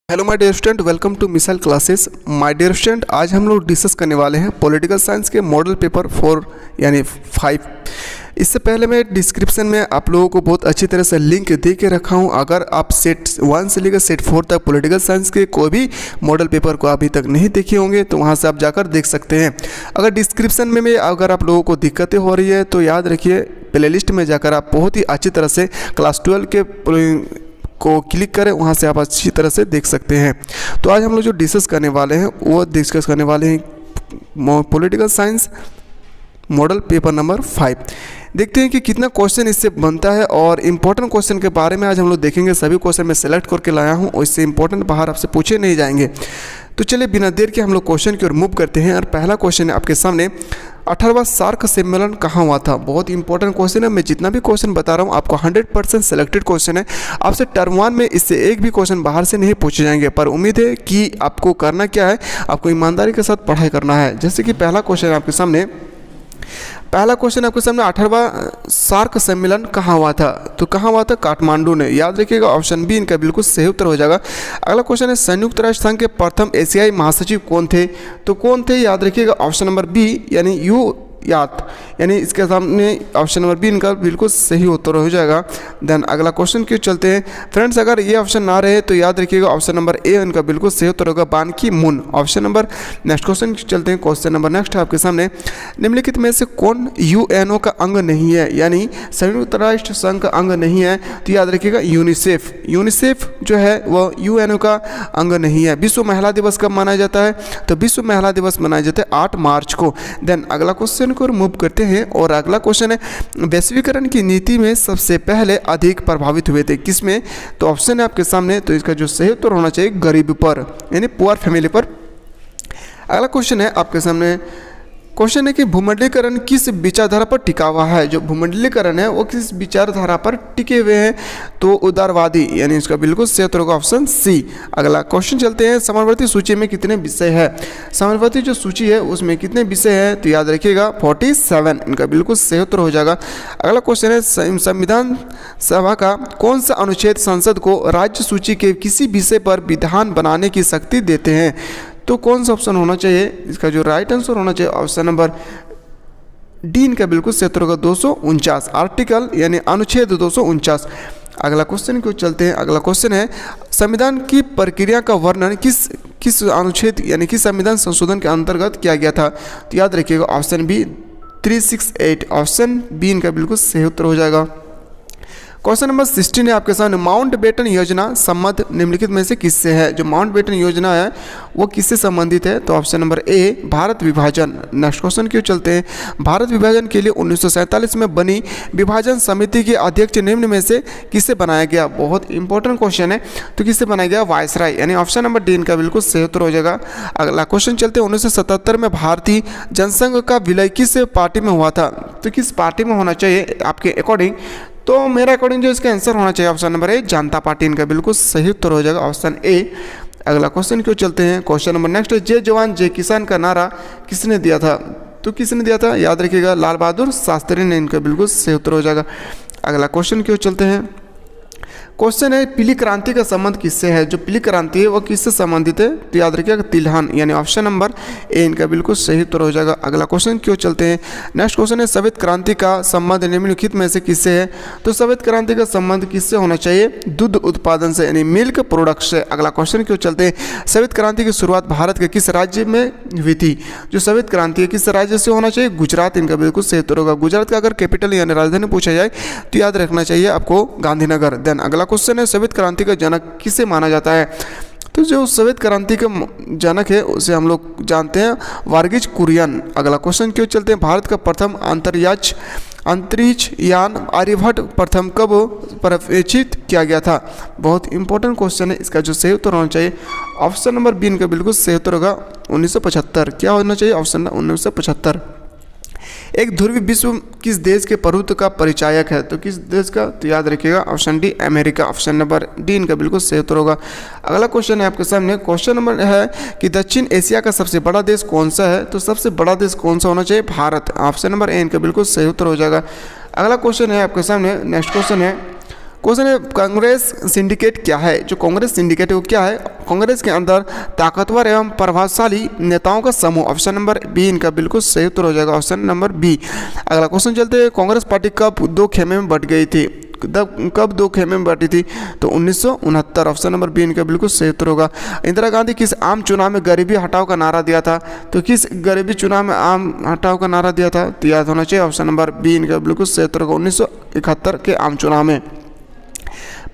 Hello my dear student, welcome to missile classes. My dear student, आज हम लोग discuss करने वाले हैं पॉलिटिकल साइंस के मॉडल पेपर 4 यानी 5। इससे पहले मैं डिस्क्रिप्शन में आप लोगों को बहुत अच्छी तरह से लिंक दे के रखा हूं। अगर आप सेट 1 से लेकर सेट 4 तक पॉलिटिकल साइंस के कोई भी मॉडल पेपर को अभी तक नहीं देखे होंगे तो वहां से आप जाकर देख सकते हैं। अगर डिस्क्रिप्शन में अगर आप लोगों को दिक्कतें हो रही है तो याद रखिए, प्लेलिस्ट में जाकर आप बहुत ही अच्छी तरह से क्लास 12 के को क्लिक करें, वहाँ से आप अच्छी तरह से देख सकते हैं। तो आज हम लोग जो डिस्कस करने वाले हैं वो डिस्कस करने वाले हैं political science model paper number 5। देखते हैं कि कितना क्वेश्चन इससे बनता है और इम्पोर्टेंट क्वेश्चन के बारे में आज हम लोग देखेंगे। सभी क्वेश्चन मैं सेलेक्ट करके लाया हूँ और इससे इम्पोर्टेंट बाहर आपसे पूछे नहीं जाएंगे। तो चलिए बिना देर के हम लोग क्वेश्चन की ओर मूव करते हैं। और पहला क्वेश्चन है आपके सामने, 18वां सार्क सम्मेलन कहाँ हुआ था? बहुत इंपॉर्टेंट क्वेश्चन है। मैं जितना भी क्वेश्चन बता रहा हूँ आपको 100% सेलेक्टेड क्वेश्चन है। आपसे टर्म 1 में इससे एक भी क्वेश्चन बाहर से नहीं पूछे जाएंगे, पर उम्मीद है कि आपको करना क्या है, आपको ईमानदारी के साथ पढ़ाई करना है। जैसे कि पहला क्वेश्चन आपके सामने 18वां सार्क सम्मेलन कहाँ हुआ था? तो कहाँ हुआ था? काठमांडू ने। याद रखिएगा, ऑप्शन बी इनका बिल्कुल सही उत्तर हो जाएगा। अगला क्वेश्चन है, संयुक्त राष्ट्र संघ के प्रथम एशियाई महासचिव कौन थे? तो कौन थे? याद रखिएगा, ऑप्शन नंबर बी यानी यू यात, यानी इसके सामने ऑप्शन नंबर बी इनका बिल्कुल सही उत्तर हो जाएगा। देन अगला क्वेश्चन क्यों चलते हैं फ्रेंड्स, अगर ये ऑप्शन ना रहे तो याद रखिएगा ऑप्शन नंबर ए इनका बिल्कुल सही उत्तर होगा, बान की moon. Option number next question चलते हैं। क्वेश्चन नंबर नेक्स्ट है आपके सामने, निम्नलिखित में से कौन यूएनओ का अंग नहीं है, यानी संयुक्त राष्ट्र संघ का अंग नहीं है? तो याद रखिएगा यूनिसेफ। यूनिसेफ जो है वो यूएनओ का अंग नहीं है। विश्व महिला दिवस कब मनाया जाता है? तो विश्व महिला दिवस मनाया जाता है 8 मार्च को। देन अगला क्वेश्चन को मूव करते हैं और अगला क्वेश्चन है, वैश्वीकरण की नीति में सबसे पहले अधिक प्रभावित हुए थे किसमें? तो ऑप्शन है आपके सामने, तो इसका जो सही उत्तर होना चाहिए गरीब पर, यानी पुअर फैमिली पर। अगला क्वेश्चन है आपके सामने, क्वेश्चन है कि भूमंडलीकरण किस विचारधारा पर टिका हुआ है? जो भूमंडलीकरण है वो किस विचारधारा पर टिके हुए हैं? तो उदारवादी, यानी इसका बिल्कुल सही उत्तर होगा ऑप्शन सी। अगला क्वेश्चन चलते हैं, समानुवर्ती सूची में कितने विषय है? समानुवर्ती जो सूची है उसमें कितने विषय हैं? तो याद रखिएगा 47, इनका बिल्कुल सही उत्तर हो जाएगा। अगला क्वेश्चन है, संविधान सभा का कौन सा अनुच्छेद संसद को राज्य सूची के किसी विषय पर विधान बनाने की शक्ति देते हैं? तो कौन सा ऑप्शन होना चाहिए? इसका जो राइट आंसर होना चाहिए ऑप्शन नंबर डी इनका बिल्कुल सही उत्तर होगा 249, आर्टिकल यानी अनुच्छेद 249। अगला क्वेश्चन क्यों चलते हैं। अगला क्वेश्चन है, संविधान की प्रक्रिया का वर्णन किस अनुच्छेद यानी किस संविधान संशोधन के अंतर्गत किया गया था? तो याद रखिएगा ऑप्शन बी 368, ऑप्शन बी इनका बिल्कुल सही उत्तर हो जाएगा। क्वेश्चन नंबर 16 है आपके सामने, माउंट बेटन योजना संबंध निम्नलिखित में से किससे है? जो माउंट बेटन योजना है वो किससे संबंधित है? तो ऑप्शन नंबर ए भारत विभाजन। नेक्स्ट क्वेश्चन क्यों चलते हैं, भारत विभाजन के लिए 1947 में बनी विभाजन समिति के अध्यक्ष निम्न में से किससे बनाया गया? बहुत इंपॉर्टेंट क्वेश्चन है। तो किससे बनाया गया? वायसराय, यानी ऑप्शन नंबर डी इनका बिल्कुल सही उत्तर हो जाएगा। अगला क्वेश्चन चलते हैं, 1977 में भारतीय जनसंघ का विलय किस पार्टी में हुआ था? तो किस पार्टी में होना चाहिए आपके अकॉर्डिंग? तो मेरा अकॉर्डिंग जो इसका आंसर होना चाहिए ऑप्शन नंबर ए जनता पार्टी, इनका बिल्कुल सही उत्तर हो जाएगा ऑप्शन ए। अगला क्वेश्चन क्यों चलते हैं, क्वेश्चन नंबर नेक्स्ट है, जय जवान जय किसान का नारा किसने दिया था? तो किसने दिया था? याद रखिएगा लाल बहादुर शास्त्री ने, इनका बिल्कुल सही उत्तर हो जाएगा। अगला क्वेश्चन क्यों चलते हैं, क्वेश्चन है, पीली क्रांति का संबंध किससे है? जो पीली क्रांति है वो किससे संबंधित है? तो याद रखिएगा तिलहन, यानी ऑप्शन नंबर ए इनका बिल्कुल सही उत्तर हो जाएगा। अगला क्वेश्चन क्यों चलते हैं, नेक्स्ट क्वेश्चन है, श्वेत क्रांति का संबंध निम्नलिखित में से किससे है? तो श्वेत क्रांति का संबंध किससे होना चाहिए? दूध उत्पादन से, यानी मिल्क प्रोडक्ट से। अगला क्वेश्चन क्यों चलते हैं, श्वेत क्रांति की शुरुआत भारत के किस राज्य में हुई थी? जो श्वेत क्रांति है किस राज्य से होना चाहिए? गुजरात, इनका बिल्कुल सही उत्तर होगा। गुजरात का अगर कैपिटल यानी राजधानी पूछा जाए तो याद रखना चाहिए आपको गांधीनगर। देन अगला क्वेश्चन है, श्वेत क्रांति का जनक किसे माना जाता है? तो जो श्वेत क्रांति का जनक है उसे हम लोग जानते हैं वर्गीज कुरियन। अगला क्वेश्चन क्यों चलते हैं, भारत का प्रथम अंतरिक्ष यान आर्यभट्ट प्रथम कब प्रक्षेपित किया गया था? बहुत इंपॉर्टेंट क्वेश्चन है। इसका जो सही उत्तर होना चाहिए ऑप्शन नंबर बी इनका बिल्कुल सही उत्तर होगा 1975। क्या होना चाहिए? ऑप्शन 1975। एक ध्रुवीय विश्व किस देश के प्रभुत्व का परिचायक है? तो किस देश का? तो याद रखिएगा option D America, option number D इनका बिल्कुल सही उत्तर होगा। अगला क्वेश्चन है आपके सामने, क्वेश्चन नंबर है कि दक्षिण एशिया का सबसे बड़ा देश कौन सा है? तो सबसे बड़ा देश कौन सा होना चाहिए? भारत, ऑप्शन नंबर ए इनका बिल्कुल सही उत्तर हो जाएगा। अगला क्वेश्चन है आपके सामने, नेक्स्ट क्वेश्चन है, क्वेश्चन है कांग्रेस सिंडिकेट क्या है। जो कांग्रेस सिंडिकेट है वो क्या है? कांग्रेस के अंदर ताकतवर एवं प्रभावशाली नेताओं का समूह। ऑप्शन नंबर बी इनका बिल्कुल सही उत्तर हो जाएगा, ऑप्शन नंबर बी। अगला क्वेश्चन चलते हैं, कांग्रेस पार्टी कब दो खेमे में बट गई थी? कब दो खेमे में बटी थी? तो 1969। ऑप्शन नंबर बी इनका बिल्कुल सही उत्तर होगा। इंदिरा गांधी किस आम चुनाव में गरीबी हटाओ का नारा दिया था? तो किस गरीबी चुनाव में आम हटाओ का नारा दिया था? तो याद होना चाहिए, ऑप्शन नंबर बी इनका बिल्कुल सही उत्तर होगा, 1971 के आम चुनाव में।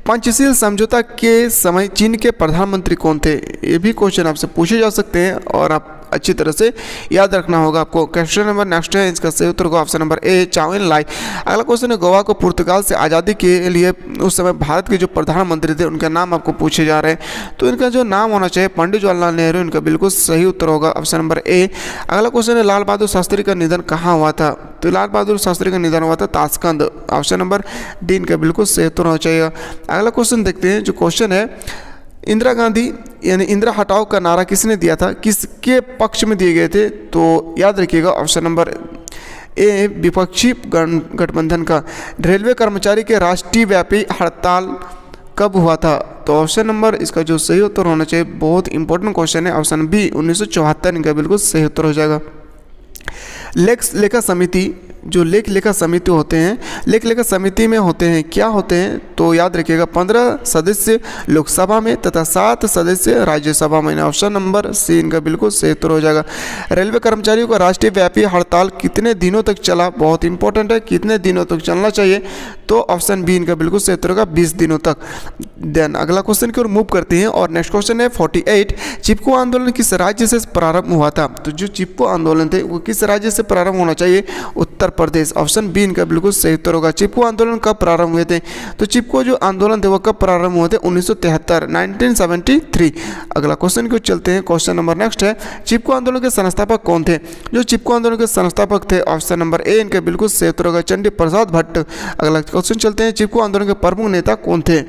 पंचशील समझौता के समय चीन के प्रधानमंत्री कौन थे? ये भी क्वेश्चन आपसे पूछे जा सकते हैं और आप अच्छी तरह से याद रखना होगा आपको। क्वेश्चन नंबर नेक्स्ट है, इसका सही उत्तर होगा option number A, Chou En Lai. अगला क्वेश्चन है, गोवा को पुर्तगाल से आज़ादी के लिए उस समय भारत के जो प्रधानमंत्री थे उनके नाम आपको पूछे जा रहे हैं। तो इनका जो नाम होना चाहिए पंडित जवाहरलाल नेहरू, इनका बिल्कुल सही उत्तर होगा, ऑप्शन नंबर ए। अगला क्वेश्चन है, लाल बहादुर शास्त्री का निधन कहाँ हुआ था? तो लाल बहादुर शास्त्री का निधन हुआ था ताशकंद, ऑप्शन नंबर डी इनका बिल्कुल सही उत्तर होना चाहिए। अगला क्वेश्चन देखते हैं, जो क्वेश्चन है, इंदिरा गांधी यानी इंदिरा हटाओ का नारा किसने दिया था? किसके पक्ष में दिए गए थे? तो याद रखिएगा, ऑप्शन नंबर ए, विपक्षी गठबंधन का। रेलवे कर्मचारी के राष्ट्रीय व्यापी हड़ताल कब हुआ था? तो ऑप्शन नंबर इसका जो सही उत्तर होना चाहिए, बहुत इंपॉर्टेंट क्वेश्चन है, ऑप्शन बी 1974 इनका बिल्कुल सही उत्तर हो जाएगा। लेखा समिति, जो लेखा समिति होते हैं, लेखा समिति में होते हैं, क्या होते हैं? तो याद रखिएगा, 15 सदस्य लोकसभा में तथा 7 सदस्य राज्यसभा में। ऑप्शन नंबर सी इनका बिल्कुल सही उत्तर हो जाएगा। रेलवे कर्मचारियों का राष्ट्रीय व्यापी हड़ताल कितने दिनों तक चला? बहुत इंपॉर्टेंट है, कितने दिनों तक चलना चाहिए? तो ऑप्शन बी इनका बिल्कुल सही उत्तर होगा, 20 दिनों तक। देन अगला क्वेश्चन की ओर मूव करते हैं और नेक्स्ट क्वेश्चन है 48, चिपको आंदोलन किस राज्य से प्रारंभ हुआ था? तो जो चिपको आंदोलन थे वो किस राज्य से प्रारंभ होना चाहिए? उत्तर प्रदेश, ऑप्शन बी इनका बिल्कुल सही उत्तर होगा। चिपको आंदोलन कब प्रारंभ हुए थे? तो चिपको जो आंदोलन थे वो कब प्रारंभ हुए थे? 1973, 1973। अगला क्वेश्चन की ओर चलते हैं, क्वेश्चन नंबर नेक्स्ट है, चिपको आंदोलन के संस्थापक कौन थे? जो चिपको आंदोलन के संस्थापक थे, ऑप्शन नंबर ए इनका बिल्कुल सही उत्तर होगा, चंडी प्रसाद भट्ट। अगला क्वेश्चन चलते हैं, चिपको आंदोलन के प्रमुख नेता कौन थे?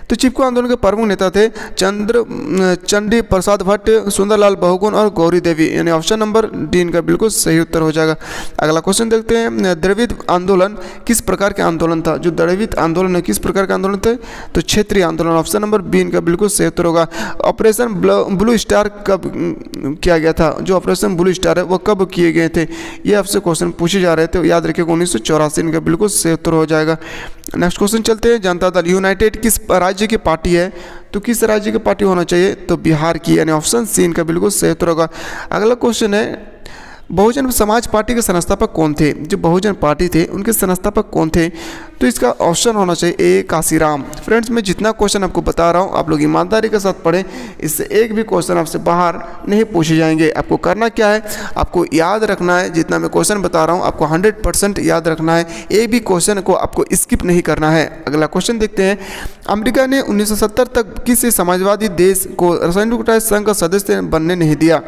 तो चिपको आंदोलन के प्रमुख नेता थे चंडी प्रसाद भट्ट, सुंदरलाल बहुगुण और गौरी देवी, यानी ऑप्शन नंबर डी इनका बिल्कुल सही उत्तर हो जाएगा। अगला क्वेश्चन देखते हैं, द्रविड़ आंदोलन किस प्रकार के आंदोलन था? जो द्रविड़ आंदोलन है किस प्रकार के आंदोलन थे? तो क्षेत्रीय आंदोलन, ऑप्शन नंबर बी इनका बिल्कुल सही उत्तर होगा। ऑपरेशन ब्लू स्टार कब किया गया था? जो ऑपरेशन ब्लू स्टार है वो कब किए गए थे? ये आपसे क्वेश्चन पूछे जा रहे थे, याद रखिएगा 1984 इनका बिल्कुल सही उत्तर हो जाएगा। नेक्स्ट क्वेश्चन चलते हैं, जनता दल यूनाइटेड किस राज्य की पार्टी है? तो किस राज्य की पार्टी होना चाहिए? तो बिहार की, यानी ऑप्शन सी इनका बिल्कुल सही उत्तर होगा। अगला क्वेश्चन है, बहुजन समाज पार्टी के संस्थापक कौन थे? जो बहुजन पार्टी थे उनके संस्थापक कौन थे? तो इसका ऑप्शन होना चाहिए ए, काशीराम। फ्रेंड्स, मैं जितना क्वेश्चन आपको बता रहा हूँ आप लोग ईमानदारी के साथ पढ़ें, इससे एक भी क्वेश्चन आपसे बाहर नहीं पूछे जाएंगे। आपको करना क्या है, आपको याद रखना है, जितना मैं क्वेश्चन बता रहा हूँ आपको 100% याद रखना है, एक भी क्वेश्चन को आपको स्किप नहीं करना है। अगला क्वेश्चन देखते हैं, अमेरिका ने 1970 तक किसी समाजवादी देश को संयुक्त राष्ट्र संघ का सदस्य बनने नहीं दिया?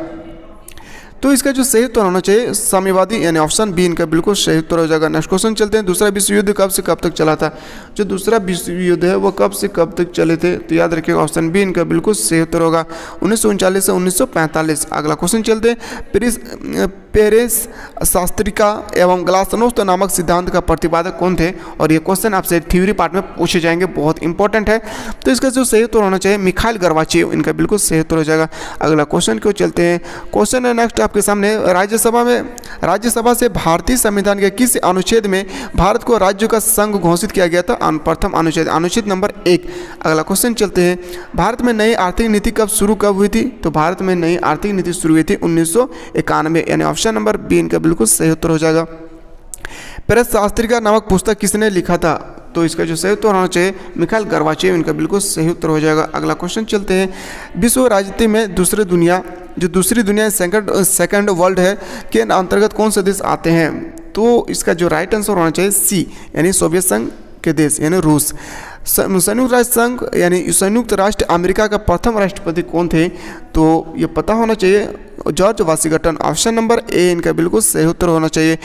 तो इसका जो सही उत्तर होना चाहिए साम्यवादी, यानी ऑप्शन बी इनका बिल्कुल सही उत्तर हो जाएगा। नेक्स्ट क्वेश्चन चलते हैं, दूसरा विश्व युद्ध कब से कब तक चला था? जो दूसरा विश्व युद्ध है वो कब से कब तक चले थे? तो याद रखिएगा, ऑप्शन बी इनका बिल्कुल सही उत्तर होगा, 1939 से 1945। अगला क्वेश्चन चलते हैं, पेरेस शास्त्रिका एवं ग्लासनोस्त नामक सिद्धांत का प्रतिपादक कौन थे? और ये क्वेश्चन आपसे थ्योरी पार्ट में पूछे जाएंगे, बहुत इंपॉर्टेंट है। तो इसका जो सही उत्तर होना चाहिए मिखाइल गोर्बाचेव, इनका बिल्कुल सही उत्तर हो जाएगा। अगला क्वेश्चन क्यों चलते हैं, क्वेश्चन है नेक्स्ट आपके सामने, राज्यसभा से भारतीय संविधान के किस अनुच्छेद में भारत को राज्य का संघ घोषित किया गया था? प्रथम अनुच्छेद, अनुच्छेद नंबर 1। अगला क्वेश्चन चलते हैं, भारत में नई आर्थिक नीति कब हुई थी? तो भारत में नई आर्थिक नीति शुरू हुई थी 1991, यानी ऑप्शन नंबर बी इनका बिल्कुल सही उत्तर हो जाएगा। पेरेस शास्त्रिका नामक पुस्तक किसने लिखा था? तो इसका जो सही उत्तर होना चाहिए मिखाइल गोर्बाचेव, इनका बिल्कुल सही उत्तर हो जाएगा। अगला क्वेश्चन चलते हैं, विश्व राजनीति में दूसरी दुनिया सेकंड वर्ल्ड है के अंतर्गत कौन से देश आते हैं? तो इसका जो राइट आंसर होना चाहिए सी, यानी सोवियत संघ के देश, यानी रूस। संयुक्त राष्ट्र संघ यानी संयुक्त राष्ट्र अमेरिका का प्रथम राष्ट्रपति कौन थे? तो ये पता होना चाहिए जॉर्ज वाशिंगटन, ऑप्शन नंबर ए इनका बिल्कुल सही उत्तर होना चाहिए।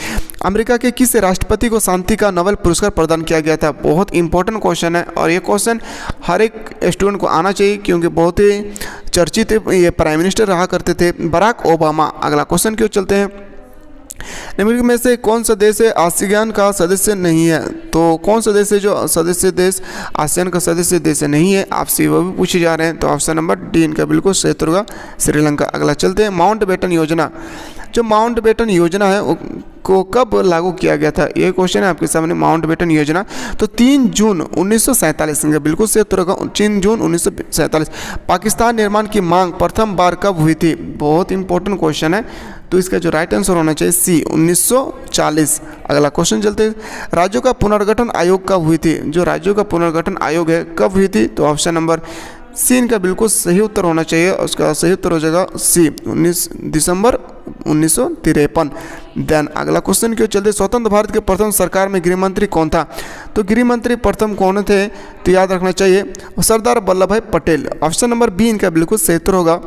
अमेरिका के किस राष्ट्रपति को शांति का नोबेल पुरस्कार प्रदान किया गया था? बहुत इंपॉर्टेंट क्वेश्चन है और ये क्वेश्चन हर एक स्टूडेंट को आना चाहिए, क्योंकि बहुत ही चर्चित ये प्राइम मिनिस्टर रहा करते थे, बराक ओबामा। अगला क्वेश्चन क्यों चलते हैं, निम्नलिखित में से कौन सा देश है आसियान का सदस्य नहीं है? तो कौन सा देश है जो सदस्य देश आसियान का सदस्य देश नहीं है, आपसे वो भी पूछे जा रहे हैं। तो ऑप्शन नंबर डी इनका बिल्कुल सही उत्तर होगा, श्रीलंका। अगला चलते हैं, माउंटबेटन योजना। जो माउंटबेटन योजना है को कब लागू किया गया था? ये क्वेश्चन है आपके सामने, माउंटबेटन योजना। तो 3 जून 1947 का बिल्कुल सही उत्तर होगा, 3 जून 1947। पाकिस्तान निर्माण की मांग प्रथम बार कब हुई थी? बहुत इंपॉर्टेंट क्वेश्चन है, तो इसका जो राइट आंसर होना चाहिए सी, 1940। अगला क्वेश्चन चलते हैं, राज्यों का पुनर्गठन आयोग कब हुई थी? जो राज्यों का पुनर्गठन आयोग है कब हुई थी? तो ऑप्शन नंबर सी इनका बिल्कुल सही उत्तर होना चाहिए, उसका सही उत्तर हो जाएगा सी, 19 दिसंबर 1953। देन अगला क्वेश्चन क्यों चलते, स्वतंत्र भारत के प्रथम सरकार में गृहमंत्री कौन था? तो गृहमंत्री प्रथम कौन थे? तो याद रखना चाहिए सरदार वल्लभ भाई पटेल। ऑप्शन नंबर बी इनका बिल्कुल सही उत्तर होगा।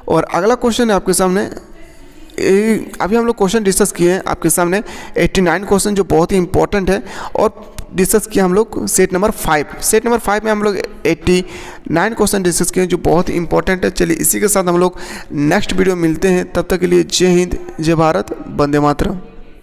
और अगला क्वेश्चन है आपके सामने, अभी हम लोग क्वेश्चन डिस्कस किए हैं आपके सामने 89 क्वेश्चन जो बहुत ही इंपॉर्टेंट है, और डिस्कस किया हम लोग सेट नंबर 5। सेट नंबर 5 में हम लोग 89 क्वेश्चन डिस्कस किए जो बहुत ही इंपॉर्टेंट है। चलिए इसी के साथ हम लोग नेक्स्ट वीडियो मिलते हैं, तब तक के लिए जय हिंद, जय भारत, वंदे मातरम।